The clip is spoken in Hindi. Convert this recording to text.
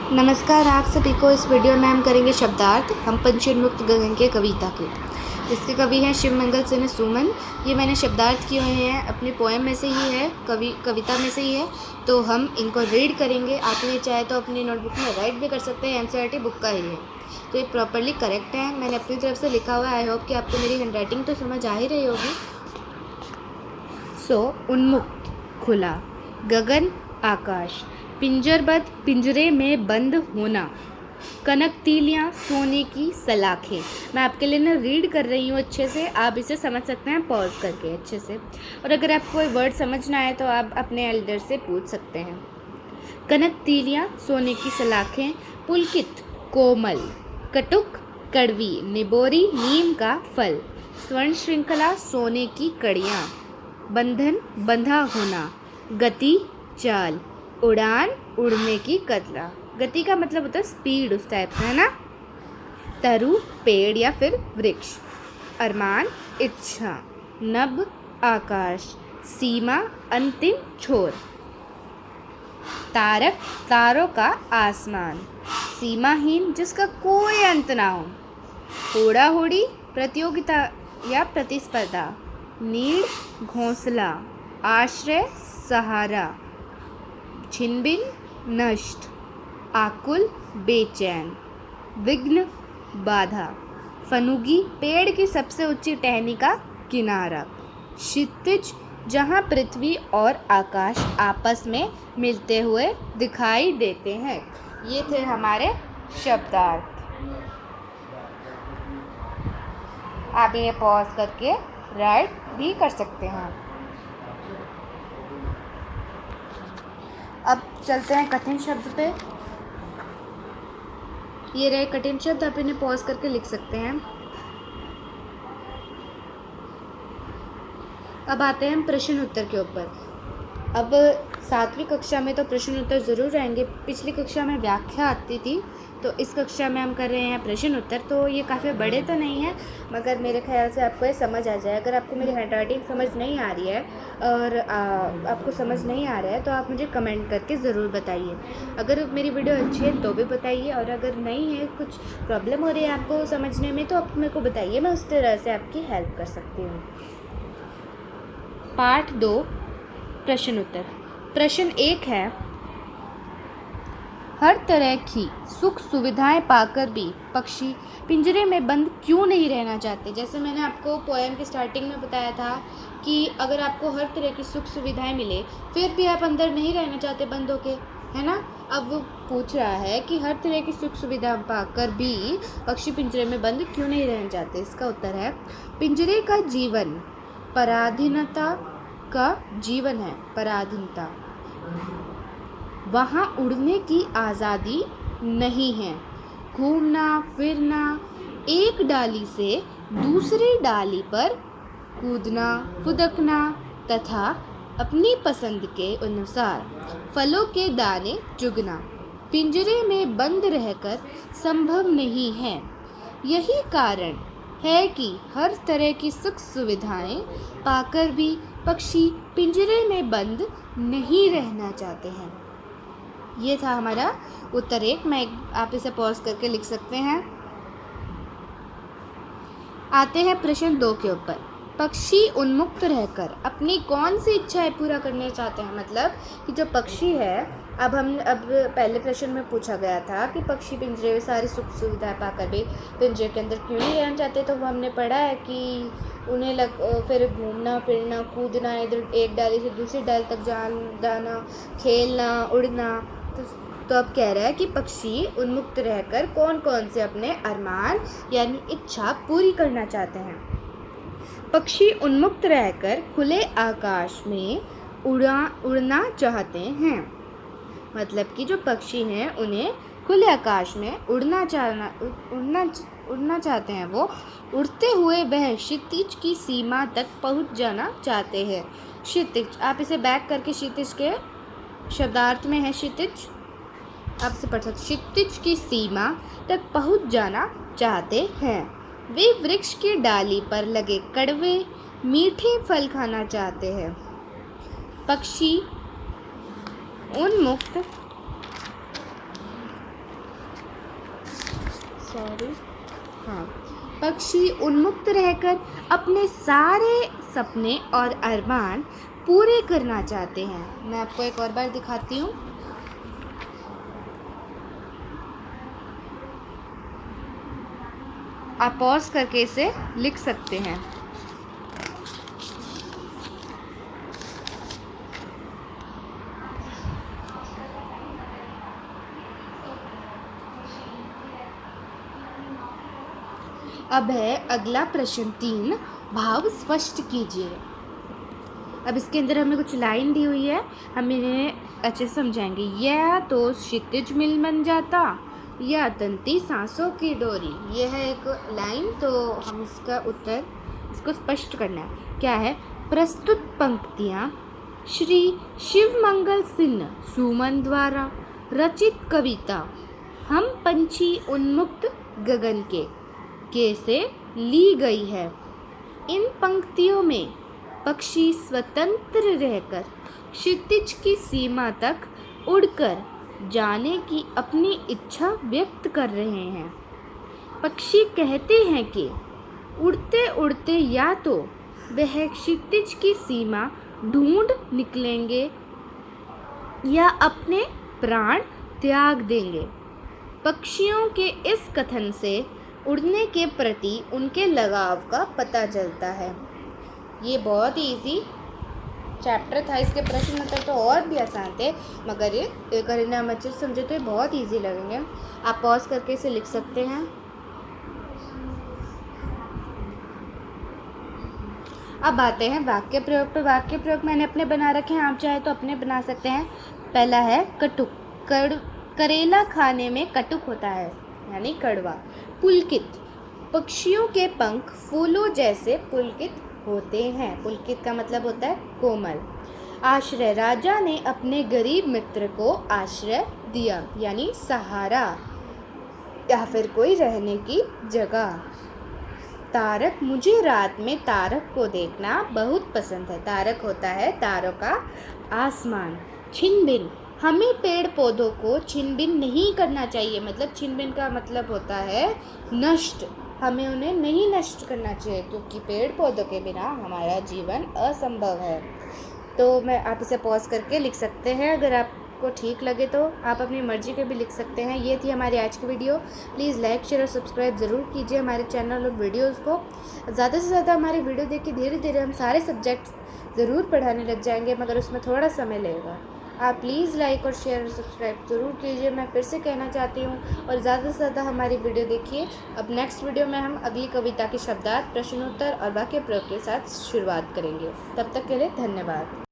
नमस्कार आप सभी को। इस वीडियो में हम करेंगे शब्दार्थ हम पंछी उन्मुक्त गगन के कविता के। इसके कवि हैं शिवमंगल सिन्हा सुमन। ये मैंने शब्दार्थ किए हुए हैं अपनी पोएम में से ही है, कविता में से ही है, तो हम इनको रीड करेंगे। आपने चाहे तो अपनी नोटबुक में राइट भी कर सकते हैं, एनसीईआरटी बुक का ही है, तो ये प्रॉपरली करेक्ट है। मैंने अपनी तरफ से लिखा हुआ है। आई होप कि आपको मेरी हैंडराइटिंग तो समझ आ ही रही होगी। उन्मुक्त, खुला, गगन आकाश, पिंजरबद्ध पिंजरे में बंद होना, कनक तीलियाँ सोने की सलाखें। मैं आपके लिए ना रीड कर रही हूँ अच्छे से, आप इसे समझ सकते हैं पॉज करके अच्छे से। और अगर आपको कोई वर्ड समझ ना आए तो आप अपने एल्डर से पूछ सकते हैं। कनक तीलियाँ सोने की सलाखें, पुलकित कोमल, कटुक कड़वी, निबोरी नीम का फल, स्वर्ण श्रृंखला सोने की कड़ियाँ, बंधन बंधा होना, गति चाल, उड़ान उड़ने की कतरा। गति का मतलब होता है स्पीड, उस टाइप से, है ना। तरु पेड़ या फिर वृक्ष, अरमान इच्छा, नभ आकाश, सीमा अंतिम छोर, तारक तारों का आसमान, सीमाहीन जिसका कोई अंत ना हो, होड़ा होड़ी प्रतियोगिता या प्रतिस्पर्धा, नीड़ घोंसला, आश्रय सहारा, छिनबिन नष्ट, आकुल बेचैन, विघ्न बाधा, फनुगी पेड़ की सबसे ऊंची टहनी का किनारा, क्षितिज जहाँ पृथ्वी और आकाश आपस में मिलते हुए दिखाई देते हैं। ये थे हमारे शब्दार्थ। आप ये पॉज करके राइट भी कर सकते हैं। अब चलते हैं कठिन शब्द पे। ये रहे कठिन शब्द, आप इन्हें पॉज करके लिख सकते हैं। अब आते हैं प्रश्न उत्तर के ऊपर। अब 7वीं कक्षा में तो प्रश्न उत्तर ज़रूर रहेंगे। पिछली कक्षा में व्याख्या आती थी, तो इस कक्षा में हम कर रहे हैं प्रश्न उत्तर। तो ये काफ़ी बड़े तो नहीं हैं, मगर मेरे ख्याल से आपको ये समझ आ जाए। अगर आपको मेरी हैंडराइटिंग समझ नहीं आ रही है और आपको समझ नहीं आ रहा है तो आप मुझे कमेंट करके ज़रूर बताइए। अगर मेरी वीडियो अच्छी है तो भी बताइए, और अगर नहीं है, कुछ प्रॉब्लम हो रही है आपको समझने में, तो आप मेरे को बताइए, मैं उस तरह से आपकी हेल्प कर सकती हूँ। पाठ 2 प्रश्न उत्तर। प्रश्न 1 है, हर तरह की सुख सुविधाएं पाकर भी पक्षी पिंजरे में बंद क्यों नहीं रहना चाहते। जैसे मैंने आपको पोएम की स्टार्टिंग में बताया था कि अगर आपको हर तरह की सुख सुविधाएं मिले फिर भी आप अंदर नहीं रहना चाहते बंद होके, है ना। अब वो पूछ रहा है कि हर तरह की सुख सुविधा पाकर भी पक्षी पिंजरे में बंद क्यों नहीं रहना चाहते। इसका उत्तर है, पिंजरे का जीवन पराधीनता का जीवन है। पराधीनता, वहाँ उड़ने की आज़ादी नहीं है। घूमना फिरना, एक डाली से दूसरी डाली पर कूदना फुदकना तथा अपनी पसंद के अनुसार फलों के दाने चुगना पिंजरे में बंद रहकर संभव नहीं है। यही कारण है कि हर तरह की सुख सुविधाएं पाकर भी पक्षी पिंजरे में बंद नहीं रहना चाहते हैं। ये था हमारा उत्तर 1। आप इसे पॉज करके लिख सकते हैं। आते हैं प्रश्न 2 के ऊपर। पक्षी उन्मुक्त रहकर अपनी कौन सी इच्छाएं पूरा करना चाहते हैं। मतलब कि जो पक्षी है, अब पहले प्रश्न में पूछा गया था कि पक्षी पिंजरे में सारी सुख सुविधाएं पाकर भी पिंजरे के अंदर क्यों नहीं रहना चाहते। तो वो हमने पढ़ा है कि उन्हें फिर घूमना फिरना, कूदना, इधर एक डाली से दूसरी डाली तक जाना, खेलना, उड़ना। तो अब कह रहा है कि पक्षी उन्मुक्त रहकर कौन कौन से अपने अरमान यानी इच्छा पूरी करना चाहते हैं। पक्षी उन्मुक्त रहकर खुले आकाश में उड़ना चाहते हैं। मतलब कि जो पक्षी हैं उन्हें खुले आकाश में उड़ना चाहते हैं। वो उड़ते हुए वह क्षितिज की सीमा तक पहुंच जाना चाहते हैं। क्षितिज, आप इसे बैक करके क्षितिज के शब्दार्थ में है क्षितिज, आप इसे पढ़ सकते। क्षितिज की सीमा तक पहुंच जाना चाहते हैं। वे वृक्ष की डाली पर लगे कड़वे मीठे फल खाना चाहते हैं। पक्षी उन्मुक्त सॉरी, हाँ, पक्षी उन्मुक्त रहकर अपने सारे सपने और अरमान पूरे करना चाहते हैं। मैं आपको एक और बार दिखाती हूँ। आप पॉज करके इसे लिख सकते हैं। अब है अगला प्रश्न 3, भाव स्पष्ट कीजिए। अब इसके अंदर हमें कुछ लाइन दी हुई है, हम इन्हें अच्छे से समझाएंगे। या तो क्षितिज मिल बन जाता, या तंती सांसों की डोरी। ये है एक लाइन, तो हम इसका उत्तर, इसको स्पष्ट करना है। क्या है? प्रस्तुत पंक्तियाँ श्री शिव मंगल सिन्हा सुमन द्वारा रचित कविता हम पंछी उन्मुक्त गगन के से ली गई है। इन पंक्तियों में पक्षी स्वतंत्र रहकर क्षितिज की सीमा तक उड़कर जाने की अपनी इच्छा व्यक्त कर रहे हैं। पक्षी कहते हैं कि उड़ते उड़ते या तो वह क्षितिज की सीमा ढूंढ निकलेंगे या अपने प्राण त्याग देंगे। पक्षियों के इस कथन से उड़ने के प्रति उनके लगाव का पता चलता है। ये बहुत ही इजी चैप्टर था, इसके प्रश्न उत्तर तो और भी आसान थे, मगर ये अगर इन्हें हम अच्छे से समझे तो ये बहुत इजी लगेंगे। आप पॉज करके इसे लिख सकते हैं। अब आते हैं वाक्य प्रयोग पर। वाक्य प्रयोग मैंने अपने बना रखे हैं, आप चाहे तो अपने बना सकते हैं। पहला है कटुक। करेला खाने में कटुक होता है, यानी कड़वा। पुलकित, पक्षियों के पंख फूलों जैसे पुलकित होते हैं। पुलकित का मतलब होता है कोमल। आश्रय, राजा ने अपने गरीब मित्र को आश्रय दिया, यानी सहारा या फिर कोई रहने की जगह। तारक, मुझे रात में तारक को देखना बहुत पसंद है। तारक होता है तारों का आसमान। छिनबिन, हमें पेड़ पौधों को छिनबिन नहीं करना चाहिए। मतलब छिनबिन का मतलब होता है नष्ट, हमें उन्हें नहीं नष्ट करना चाहिए, क्योंकि पेड़ पौधों के बिना हमारा जीवन असंभव है। तो आप इसे पॉज करके लिख सकते हैं। अगर आपको ठीक लगे तो आप अपनी मर्जी के भी लिख सकते हैं। ये थी हमारी आज की वीडियो। प्लीज़ लाइक शेयर और सब्सक्राइब ज़रूर कीजिए हमारे चैनल और वीडियोज़ को। ज़्यादा से ज़्यादा हमारी वीडियो देखिए। धीरे धीरे हम सारे सब्जेक्ट्स ज़रूर पढ़ाने लग जाएंगे, मगर उसमें थोड़ा समय लगेगा। आप प्लीज़ लाइक और शेयर और सब्सक्राइब ज़रूर कीजिए, मैं फिर से कहना चाहती हूँ। और ज़्यादा से ज़्यादा हमारी वीडियो देखिए। अब नेक्स्ट वीडियो में हम अगली कविता के शब्दार्थ, प्रश्नोत्तर और वाक्य प्रयोग के साथ शुरुआत करेंगे। तब तक के लिए धन्यवाद।